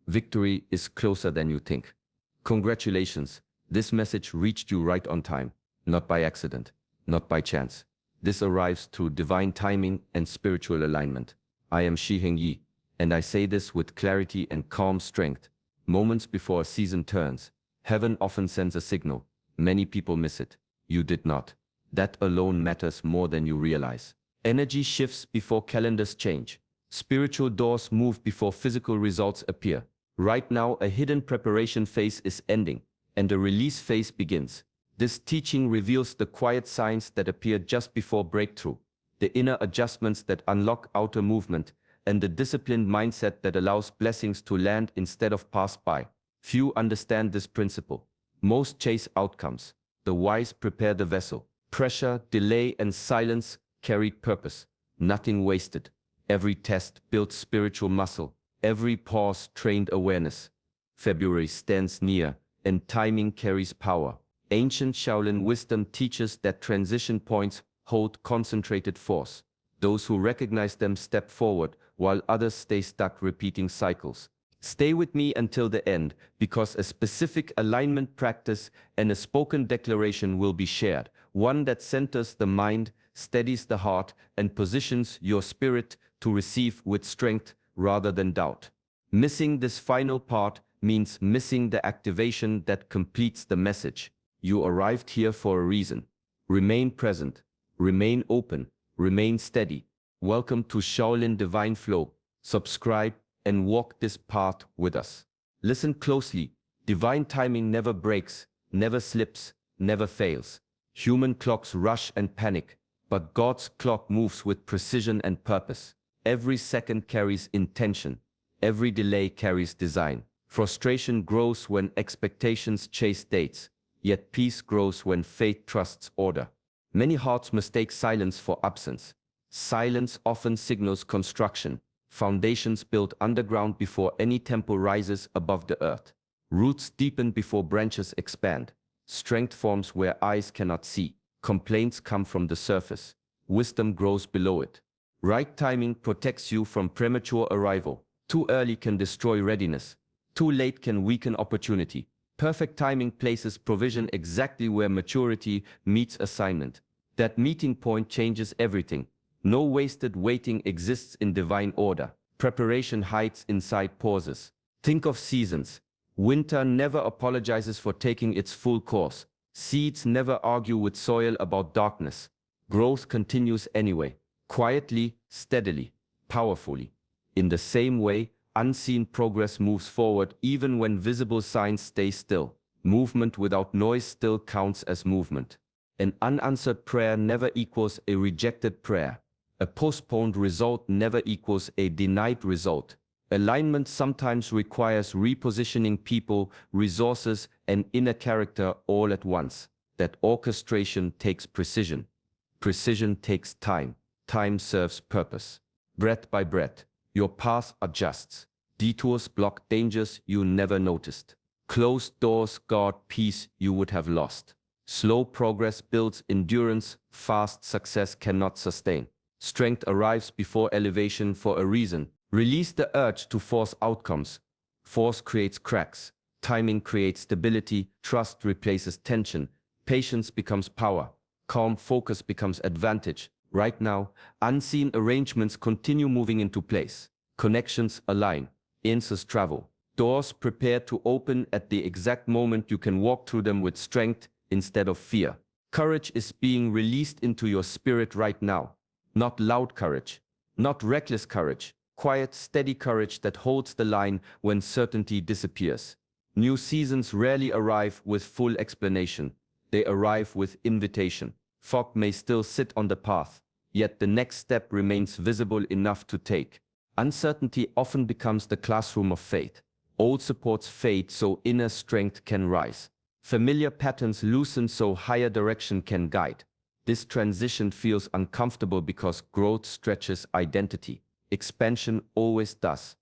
Victory is closer than you think. Congratulations, this message reached you right on time, not by accident, not by chance. This arrives through divine timing and spiritual alignment. I am Shi Heng Yi, and I say this with clarity and calm strength. Moments before a season turns, heaven often sends a signal. Many people miss it. You did not. That alone matters more than you realize. Energy shifts before calendars change. Spiritual doors move before physical results appear. Right now, a hidden preparation phase is ending, and a release phase begins. This teaching reveals the quiet signs that appear just before breakthrough, the inner adjustments that unlock outer movement, and the disciplined mindset that allows blessings to land instead of pass by. Few understand this principle. Most chase outcomes. The wise prepare the vessel. Pressure, delay, and silence carried purpose. Nothing wasted. Every test built spiritual muscle. Every pause trained awareness. February stands near, and timing carries power. Ancient Shaolin wisdom teaches that transition points hold concentrated force. Those who recognize them step forward, while others stay stuck repeating cycles. Stay with me until the end, because a specific alignment practice and a spoken declaration will be shared, one that centers the mind, steadies the heart, and positions your spirit to receive with strength rather than doubt. Missing this final part means missing the activation that completes the message. You arrived here for a reason. Remain present, remain open, remain steady. Welcome to Shaolin Divine Flow. Subscribe and walk this path with us. Listen closely. Divine timing never breaks, never slips, never fails. Human clocks rush and panic, but God's clock moves with precision and purpose. Every second carries intention. Every delay carries design. Frustration grows when expectations chase dates, yet peace grows when faith trusts order. Many hearts mistake silence for absence. Silence often signals construction. Foundations built underground before any temple rises above the earth. Roots deepen before branches expand. Strength forms where eyes cannot see. Complaints come from the surface. Wisdom grows below it. Right timing protects you from premature arrival. Too early can destroy readiness. Too late can weaken opportunity. Perfect timing places provision exactly where maturity meets assignment. That meeting point changes everything. No wasted waiting exists in divine order. Preparation hides inside pauses. Think of seasons. Winter never apologizes for taking its full course. Seeds never argue with soil about darkness. Growth continues anyway. Quietly, steadily, powerfully. In the same way, unseen progress moves forward even when visible signs stay still. Movement without noise still counts as movement. An unanswered prayer never equals a rejected prayer. A postponed result never equals a denied result. Alignment sometimes requires repositioning people, resources, and inner character all at once. That orchestration takes precision. Precision takes time. Time serves purpose. Breath by breath, your path adjusts. Detours block dangers you never noticed. Closed doors guard peace you would have lost. Slow progress builds endurance, fast success cannot sustain. Strength arrives before elevation for a reason. Release the urge to force outcomes. Force creates cracks. Timing creates stability. Trust replaces tension. Patience becomes power. Calm focus becomes advantage. Right now, unseen arrangements continue moving into place. Connections align. Answers travel. Doors prepare to open at the exact moment you can walk through them with strength instead of fear. Courage is being released into your spirit right now. Not loud courage. Not reckless courage. Quiet, steady courage that holds the line when certainty disappears. New seasons rarely arrive with full explanation. They arrive with invitation. Fog may still sit on the path, yet the next step remains visible enough to take. Uncertainty often becomes the classroom of faith. Old supports fade so inner strength can rise. Familiar patterns loosen so higher direction can guide. This transition feels uncomfortable because growth stretches identity. Expansion always does.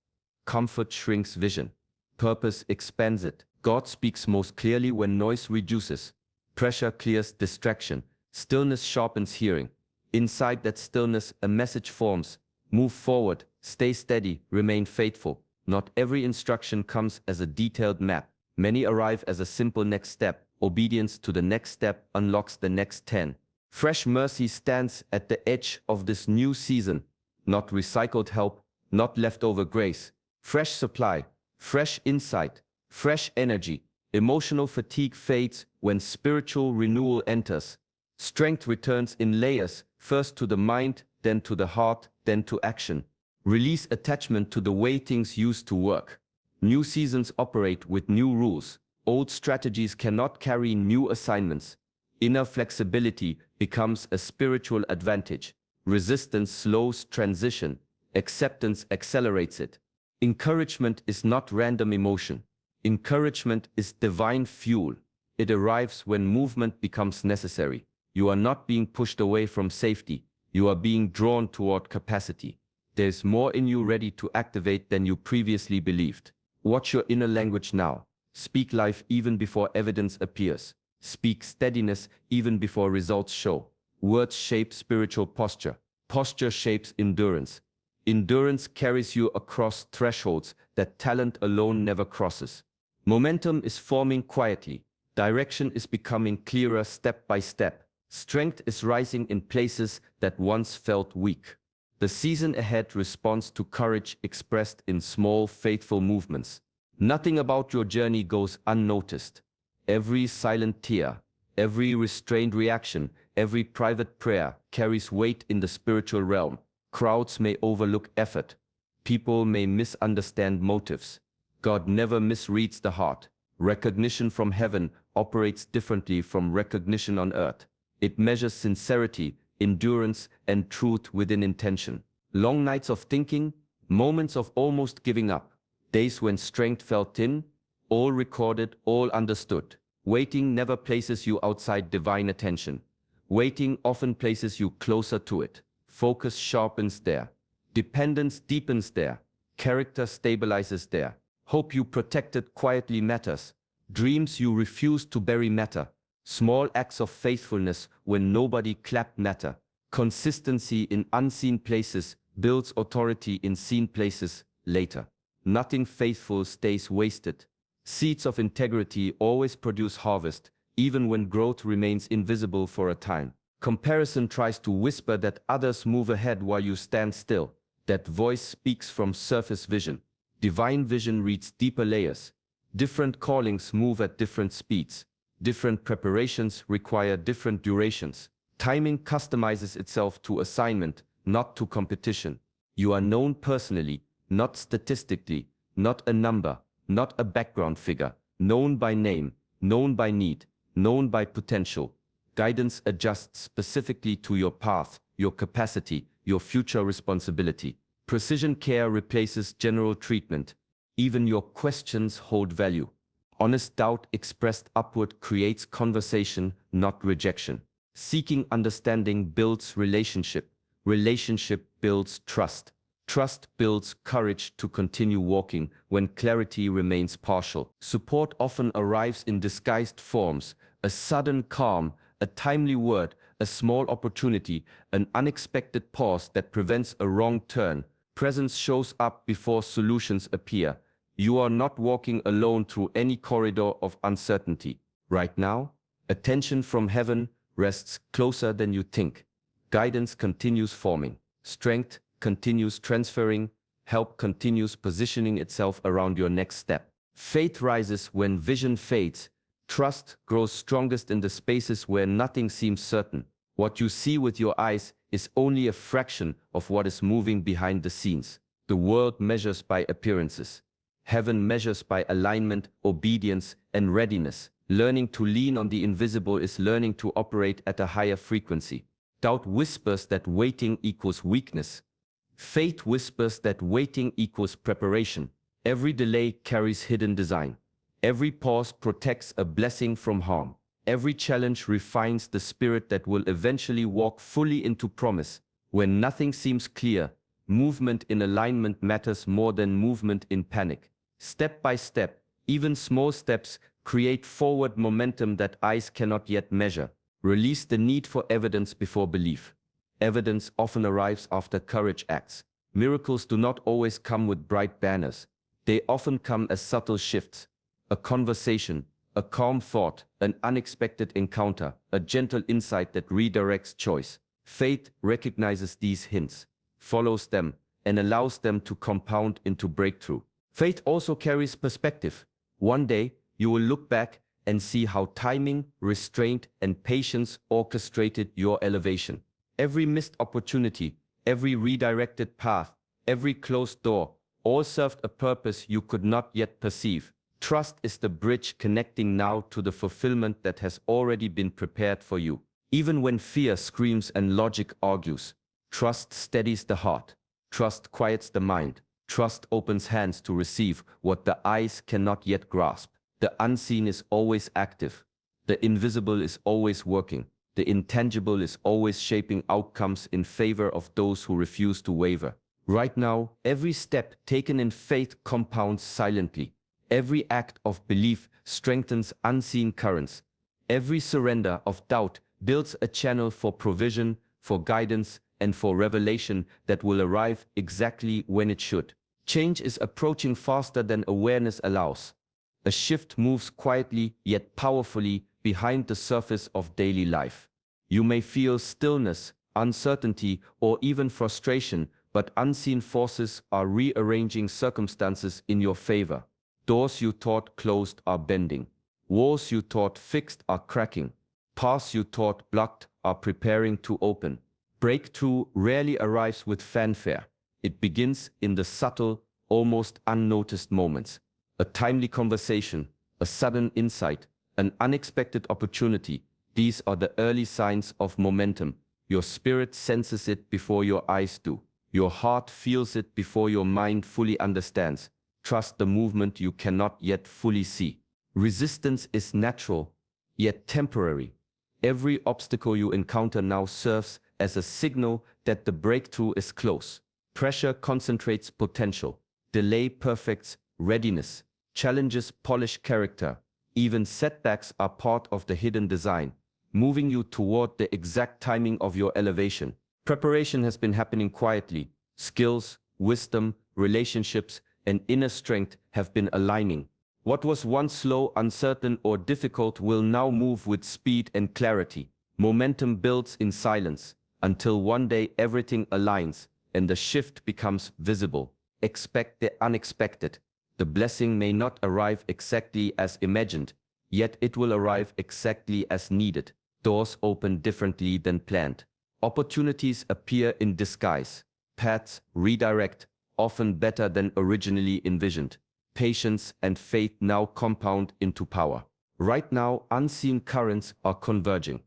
Comfort shrinks vision. Purpose expands it. God speaks most clearly when noise reduces. Pressure clears distraction. Stillness sharpens hearing. Inside that stillness, a message forms. Move forward, stay steady, remain faithful. Not every instruction comes as a detailed map. Many arrive as a simple next step. Obedience to the next step unlocks the next 10. Fresh mercy stands at the edge of this new season. Not recycled help, not leftover grace. Fresh supply, fresh insight, fresh energy. Emotional fatigue fades when spiritual renewal enters. Strength returns in layers, first to the mind, then to the heart, then to action. Release attachment to the way things used to work. New seasons operate with new rules. Old strategies cannot carry new assignments. Inner flexibility becomes a spiritual advantage. Resistance slows transition. Acceptance accelerates it. Encouragement is not random emotion. Encouragement is divine fuel. It arrives when movement becomes necessary. You are not being pushed away from safety. You are being drawn toward capacity. There's more in you ready to activate than you previously believed. Watch your inner language now. Speak life even before evidence appears. Speak steadiness even before results show. Words shape spiritual posture. Posture shapes endurance. Endurance carries you across thresholds that talent alone never crosses. Momentum is forming quietly. Direction is becoming clearer step by step. Strength is rising in places that once felt weak. The season ahead responds to courage expressed in small, faithful movements. Nothing about your journey goes unnoticed. Every silent tear, every restrained reaction, every private prayer carries weight in the spiritual realm. Crowds may overlook effort. People may misunderstand motives. God never misreads the heart. Recognition from heaven operates differently from recognition on earth. It measures sincerity, endurance, and truth within intention. Long nights of thinking, moments of almost giving up, days when strength felt thin, all recorded, all understood. Waiting never places you outside divine attention. Waiting often places you closer to it. Focus sharpens there. Dependence deepens there. Character stabilizes there. Hope you protected quietly matters. Dreams you refuse to bury matter. Small acts of faithfulness when nobody clapped matter. Consistency in unseen places builds authority in seen places later. Nothing faithful stays wasted. Seeds of integrity always produce harvest, even when growth remains invisible for a time. Comparison tries to whisper that others move ahead while you stand still. That voice speaks from surface vision. Divine vision reads deeper layers. Different callings move at different speeds. Different preparations require different durations. Timing customizes itself to assignment, not to competition. You are known personally, not statistically, not a number, not a background figure. Known by name, known by need, known by potential. Guidance adjusts specifically to your path, your capacity, your future responsibility. Precision care replaces general treatment. Even your questions hold value. Honest doubt expressed upward creates conversation, not rejection. Seeking understanding builds relationship. Relationship builds trust. Trust builds courage to continue walking when clarity remains partial. Support often arrives in disguised forms. A sudden calm, a timely word, a small opportunity, an unexpected pause that prevents a wrong turn. Presence shows up before solutions appear. You are not walking alone through any corridor of uncertainty. Right now, attention from heaven rests closer than you think. Guidance continues forming. Strength continues transferring. Help continues positioning itself around your next step. Faith rises when vision fades. Trust grows strongest in the spaces where nothing seems certain. What you see with your eyes is only a fraction of what is moving behind the scenes. The world measures by appearances. Heaven measures by alignment, obedience, and readiness. Learning to lean on the invisible is learning to operate at a higher frequency. Doubt whispers that waiting equals weakness. Faith whispers that waiting equals preparation. Every delay carries hidden design. Every pause protects a blessing from harm. Every challenge refines the spirit that will eventually walk fully into promise. When nothing seems clear, movement in alignment matters more than movement in panic. Step by step, even small steps, create forward momentum that eyes cannot yet measure. Release the need for evidence before belief. Evidence often arrives after courage acts. Miracles do not always come with bright banners. They often come as subtle shifts, a conversation, a calm thought, an unexpected encounter, a gentle insight that redirects choice. Faith recognizes these hints, follows them, and allows them to compound into breakthrough. Faith also carries perspective. One day, you will look back and see how timing, restraint, and patience orchestrated your elevation. Every missed opportunity, every redirected path, every closed door, all served a purpose you could not yet perceive. Trust is the bridge connecting now to the fulfillment that has already been prepared for you. Even when fear screams and logic argues, trust steadies the heart. Trust quiets the mind. Trust opens hands to receive what the eyes cannot yet grasp. The unseen is always active. The invisible is always working. The intangible is always shaping outcomes in favor of those who refuse to waver. Right now, every step taken in faith compounds silently. Every act of belief strengthens unseen currents. Every surrender of doubt builds a channel for provision, for guidance, and for revelation that will arrive exactly when it should. Change is approaching faster than awareness allows. A shift moves quietly yet powerfully behind the surface of daily life. You may feel stillness, uncertainty, or even frustration, but unseen forces are rearranging circumstances in your favor. Doors you thought closed are bending. Walls you thought fixed are cracking. Paths you thought blocked are preparing to open. Breakthrough rarely arrives with fanfare. It begins in the subtle, almost unnoticed moments. A timely conversation, a sudden insight, an unexpected opportunity. These are the early signs of momentum. Your spirit senses it before your eyes do. Your heart feels it before your mind fully understands. Trust the movement you cannot yet fully see. Resistance is natural, yet temporary. Every obstacle you encounter now serves as a signal that the breakthrough is close. Pressure concentrates potential. Delay perfects readiness. Challenges polish character. Even setbacks are part of the hidden design, moving you toward the exact timing of your elevation. Preparation has been happening quietly. Skills, wisdom, relationships, and inner strength have been aligning. What was once slow, uncertain, or difficult will now move with speed and clarity. Momentum builds in silence until one day everything aligns and the shift becomes visible. Expect the unexpected. The blessing may not arrive exactly as imagined, yet it will arrive exactly as needed. Doors open differently than planned. Opportunities appear in disguise. Paths redirect, often better than originally envisioned. Patience and faith now compound into power. Right now, unseen currents are converging.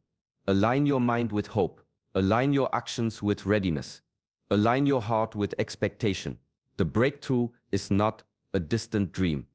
Align your mind with hope. Align your actions with readiness. Align your heart with expectation. The breakthrough is not a distant dream.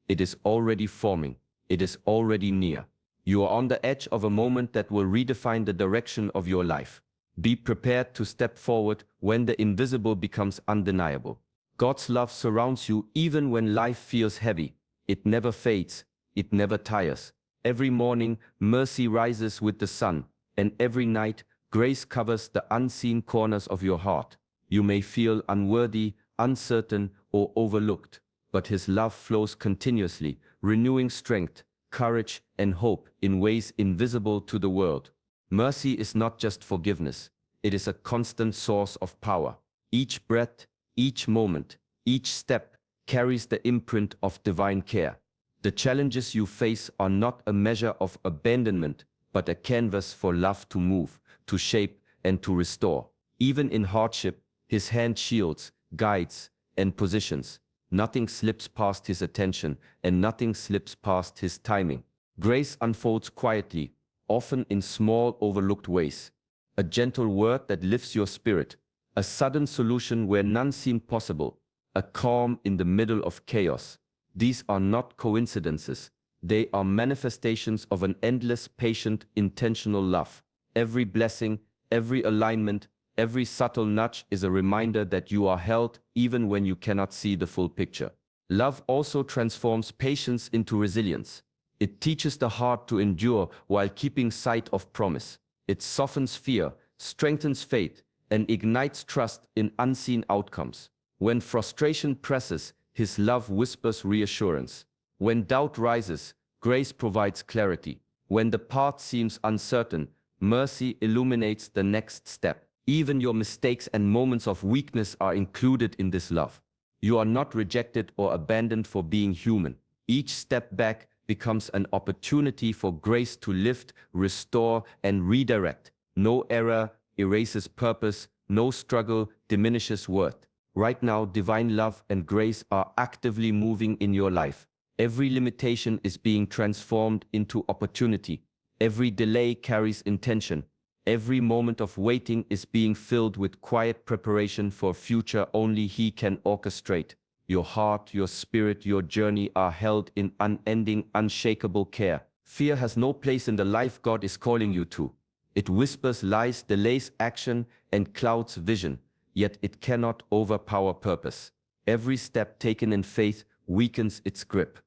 It is already forming. It is already near. You are on the edge of a moment that will redefine the direction of your life. Be prepared to step forward when the invisible becomes undeniable. God's love surrounds you even when life feels heavy. It never fades. It never tires. Every morning, mercy rises with the sun, and every night, grace covers the unseen corners of your heart. You may feel unworthy, uncertain, or overlooked, but His love flows continuously, renewing strength, courage, and hope in ways invisible to the world. Mercy is not just forgiveness. It is a constant source of power. Each breath, each moment, each step carries the imprint of divine care. The challenges you face are not a measure of abandonment, but a canvas for love to move, to shape, and to restore. Even in hardship, His hand shields, guides, and positions. Nothing slips past His attention, and nothing slips past His timing. Grace unfolds quietly, often in small, overlooked ways. A gentle word that lifts your spirit, a sudden solution where none seemed possible, a calm in the middle of chaos. These are not coincidences. They are manifestations of an endless, patient, intentional love. Every blessing, every alignment, every subtle nudge is a reminder that you are held even when you cannot see the full picture. Love also transforms patience into resilience. It teaches the heart to endure while keeping sight of promise. It softens fear, strengthens faith, and ignites trust in unseen outcomes. When frustration presses, His love whispers reassurance. When doubt rises, grace provides clarity. When the path seems uncertain, mercy illuminates the next step. Even your mistakes and moments of weakness are included in this love. You are not rejected or abandoned for being human. Each step back becomes an opportunity for grace to lift, restore, and redirect. No error erases purpose, no struggle diminishes worth. Right now, divine love and grace are actively moving in your life. Every limitation is being transformed into opportunity. Every delay carries intention. Every moment of waiting is being filled with quiet preparation for a future only He can orchestrate. Your heart, your spirit, your journey are held in unending, unshakable care. Fear has no place in the life God is calling you to. It whispers lies, delays action, and clouds vision, yet it cannot overpower purpose. Every step taken in faith weakens its grip.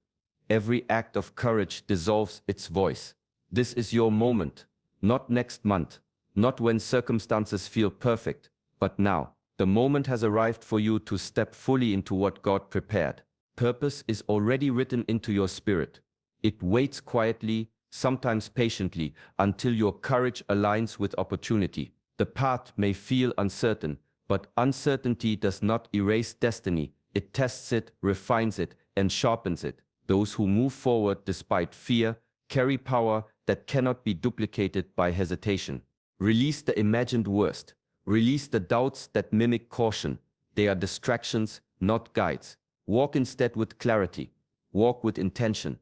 Every act of courage dissolves its voice. This is your moment, not next month, not when circumstances feel perfect, but now. The moment has arrived for you to step fully into what God prepared. Purpose is already written into your spirit. It waits quietly, sometimes patiently, until your courage aligns with opportunity. The path may feel uncertain, but uncertainty does not erase destiny. It tests it, refines it, and sharpens it. Those who move forward despite fear carry power that cannot be duplicated by hesitation. Release the imagined worst. Release the doubts that mimic caution. They are distractions, not guides. Walk instead with clarity. Walk with intention.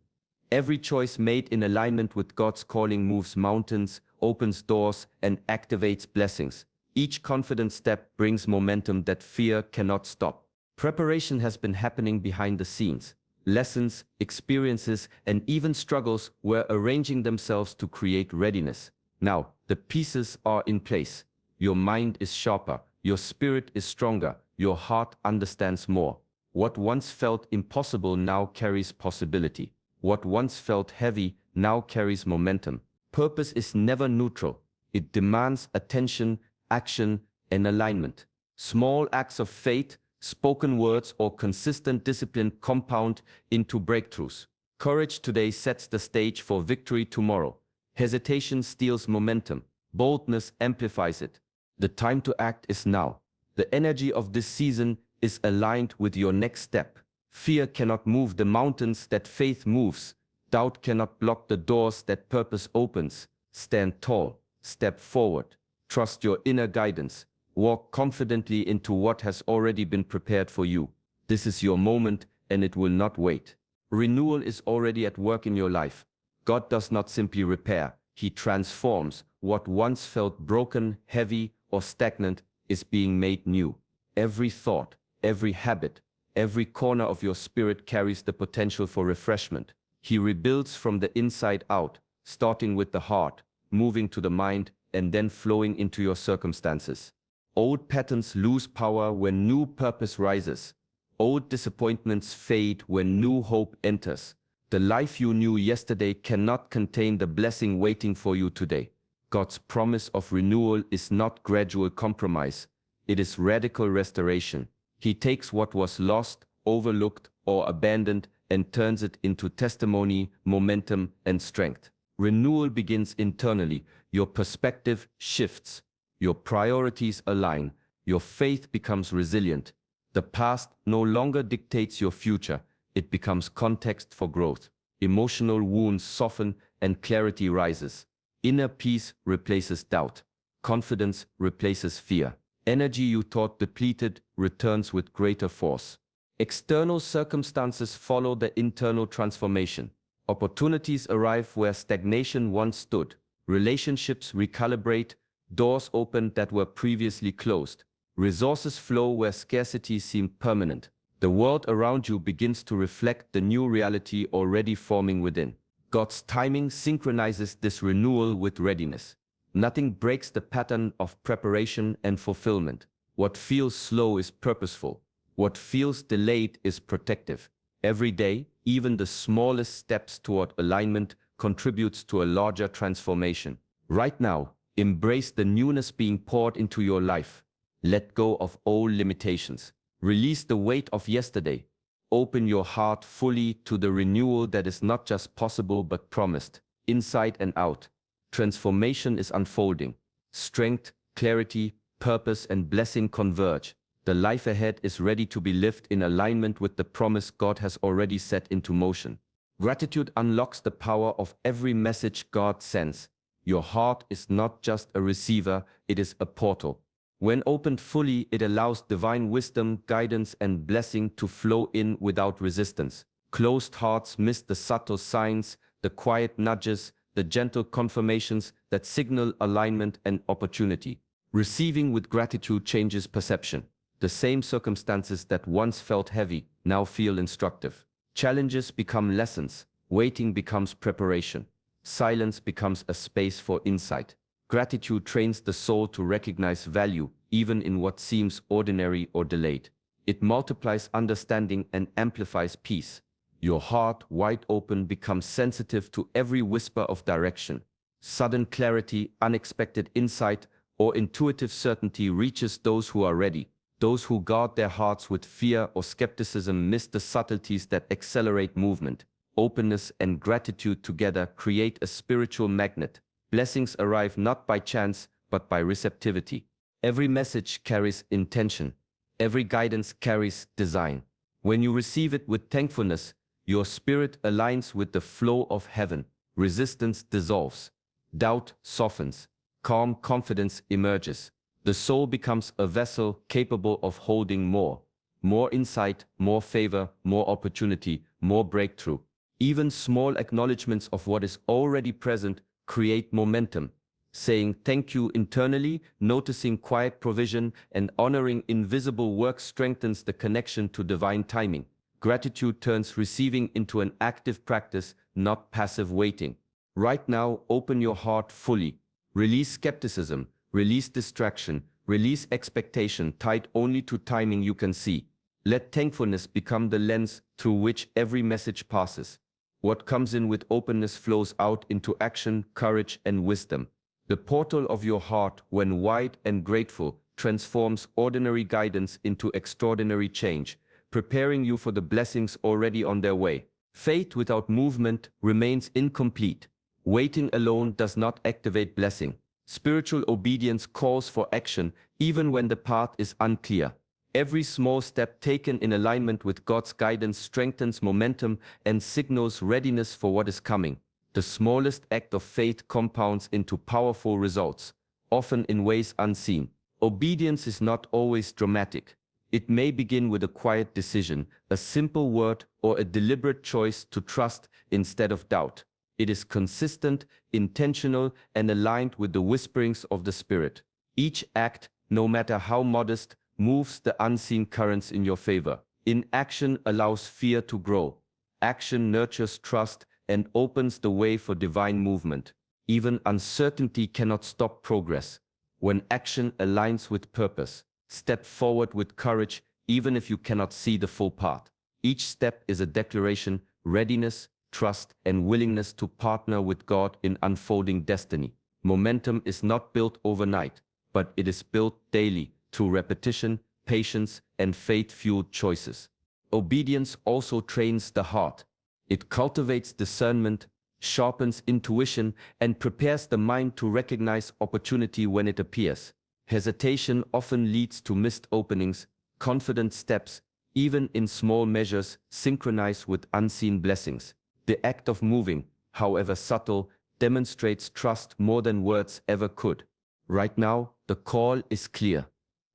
Every choice made in alignment with God's calling moves mountains, opens doors, and activates blessings. Each confident step brings momentum that fear cannot stop. Preparation has been happening behind the scenes. Lessons, experiences, and even struggles were arranging themselves to create readiness. Now, the pieces are in place. Your mind is sharper, your spirit is stronger, your heart understands more. What once felt impossible now carries possibility. What once felt heavy now carries momentum. Purpose is never neutral. It demands attention, action, and alignment. Small acts of faith, spoken words, or consistent discipline compound into breakthroughs. Courage today sets the stage for victory tomorrow. Hesitation steals momentum. Boldness amplifies it. The time to act is now. The energy of this season is aligned with your next step. Fear cannot move the mountains that faith moves. Doubt cannot block the doors that purpose opens. Stand tall, step forward, trust your inner guidance. Walk confidently into what has already been prepared for you. This is your moment, and it will not wait. Renewal is already at work in your life. God does not simply repair, He transforms. What once felt broken, heavy, or stagnant is being made new. Every thought, every habit, every corner of your spirit carries the potential for refreshment. He rebuilds from the inside out, starting with the heart, moving to the mind, and then flowing into your circumstances. Old patterns lose power when new purpose rises. Old disappointments fade when new hope enters. The life you knew yesterday cannot contain the blessing waiting for you today. God's promise of renewal is not gradual compromise. It is radical restoration. He takes what was lost, overlooked, or abandoned and turns it into testimony, momentum, and strength. Renewal begins internally. Your perspective shifts. Your priorities align. Your faith becomes resilient. The past no longer dictates your future. It becomes context for growth. Emotional wounds soften and clarity rises. Inner peace replaces doubt. Confidence replaces fear. Energy you thought depleted returns with greater force. External circumstances follow the internal transformation. Opportunities arrive where stagnation once stood. Relationships recalibrate. Doors open that were previously closed. Resources flow where scarcity seemed permanent. The world around you begins to reflect the new reality already forming within. God's timing synchronizes this renewal with readiness. Nothing breaks the pattern of preparation and fulfillment. What feels slow is purposeful. What feels delayed is protective. Every day, even the smallest steps toward alignment contributes to a larger transformation. Right now, embrace the newness being poured into your life. Let go of old limitations. Release the weight of yesterday. Open your heart fully to the renewal that is not just possible but promised, inside and out. Transformation is unfolding. Strength, clarity, purpose, and blessing converge. The life ahead is ready to be lived in alignment with the promise God has already set into motion. Gratitude unlocks the power of every message God sends. Your heart is not just a receiver, it is a portal. When opened fully, it allows divine wisdom, guidance, and blessing to flow in without resistance. Closed hearts miss the subtle signs, the quiet nudges, the gentle confirmations that signal alignment and opportunity. Receiving with gratitude changes perception. The same circumstances that once felt heavy now feel instructive. Challenges become lessons. Waiting becomes preparation. Silence becomes a space for insight. Gratitude trains the soul to recognize value, even in what seems ordinary or delayed. It multiplies understanding and amplifies peace. Your heart, wide open, becomes sensitive to every whisper of direction. Sudden clarity, unexpected insight, or intuitive certainty reaches those who are ready. Those who guard their hearts with fear or skepticism miss the subtleties that accelerate movement. Openness and gratitude together create a spiritual magnet. Blessings arrive not by chance, but by receptivity. Every message carries intention. Every guidance carries design. When you receive it with thankfulness, your spirit aligns with the flow of heaven. Resistance dissolves. Doubt softens. Calm confidence emerges. The soul becomes a vessel capable of holding more. More insight, more favor, more opportunity, more breakthrough. Even small acknowledgments of what is already present create momentum. Saying thank you internally, noticing quiet provision, and honoring invisible work strengthens the connection to divine timing. Gratitude turns receiving into an active practice, not passive waiting. Right now, open your heart fully. Release skepticism, release distraction, release expectation tied only to timing you can see. Let thankfulness become the lens through which every message passes. What comes in with openness flows out into action, courage, and wisdom. The portal of your heart, when wide and grateful, transforms ordinary guidance into extraordinary change, preparing you for the blessings already on their way. Faith without movement remains incomplete. Waiting alone does not activate blessing. Spiritual obedience calls for action even when the path is unclear. Every small step taken in alignment with God's guidance strengthens momentum and signals readiness for what is coming. The smallest act of faith compounds into powerful results, often in ways unseen. Obedience is not always dramatic. It may begin with a quiet decision, a simple word, or a deliberate choice to trust instead of doubt. It is consistent, intentional, and aligned with the whisperings of the Spirit. Each act, no matter how modest, moves the unseen currents in your favor. Inaction allows fear to grow. Action nurtures trust and opens the way for divine movement. Even uncertainty cannot stop progress. When action aligns with purpose, step forward with courage, even if you cannot see the full path. Each step is a declaration, readiness, trust, and willingness to partner with God in unfolding destiny. Momentum is not built overnight, but it is built daily through repetition, patience, and faith-fueled choices. Obedience also trains the heart. It cultivates discernment, sharpens intuition, and prepares the mind to recognize opportunity when it appears. Hesitation often leads to missed openings. Confident steps, even in small measures, synchronize with unseen blessings. The act of moving, however subtle, demonstrates trust more than words ever could. Right now, the call is clear.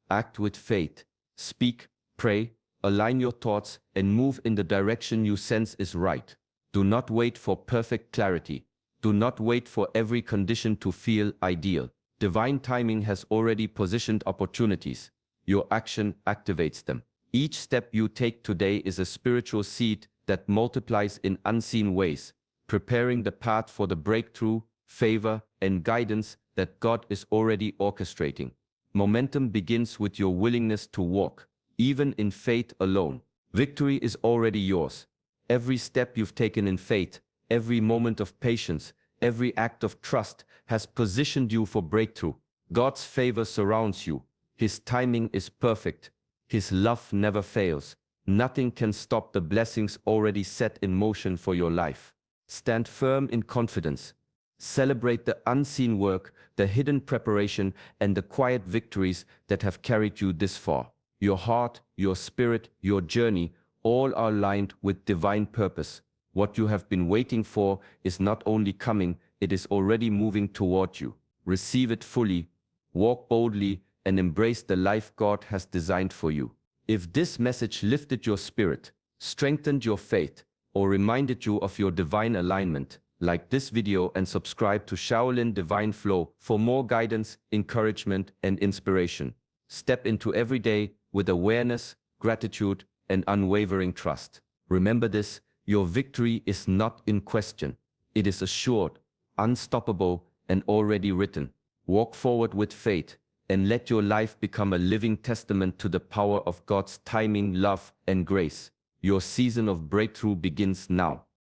Act with faith. Speak, pray, align your thoughts, and move in the direction you sense is right. Do not wait for perfect clarity. Do not wait for every condition to feel ideal. Divine timing has already positioned opportunities. Your action activates them. Each step you take today is a spiritual seed that multiplies in unseen ways, preparing the path for the breakthrough, favor, and guidance that God is already orchestrating. Momentum begins with your willingness to walk, even in faith alone. Victory is already yours. Every step you've taken in faith, every moment of patience, every act of trust has positioned you for breakthrough. God's favor surrounds you. His timing is perfect. His love never fails. Nothing can stop the blessings already set in motion for your life. Stand firm in confidence. Celebrate the unseen work, the hidden preparation, and the quiet victories that have carried you this far. Your heart, your spirit, your journey, all are aligned with divine purpose. What you have been waiting for is not only coming, it is already moving toward you. Receive it fully, walk boldly, and embrace the life God has designed for you. If this message lifted your spirit, strengthened your faith, or reminded you of your divine alignment, like this video and subscribe to Shaolin Divine Flow for more guidance, encouragement, and inspiration. Step into every day with awareness, gratitude, and unwavering trust. Remember this, your victory is not in question. It is assured, unstoppable, and already written. Walk forward with faith, and let your life become a living testament to the power of God's timing, love, and grace. Your season of breakthrough begins now.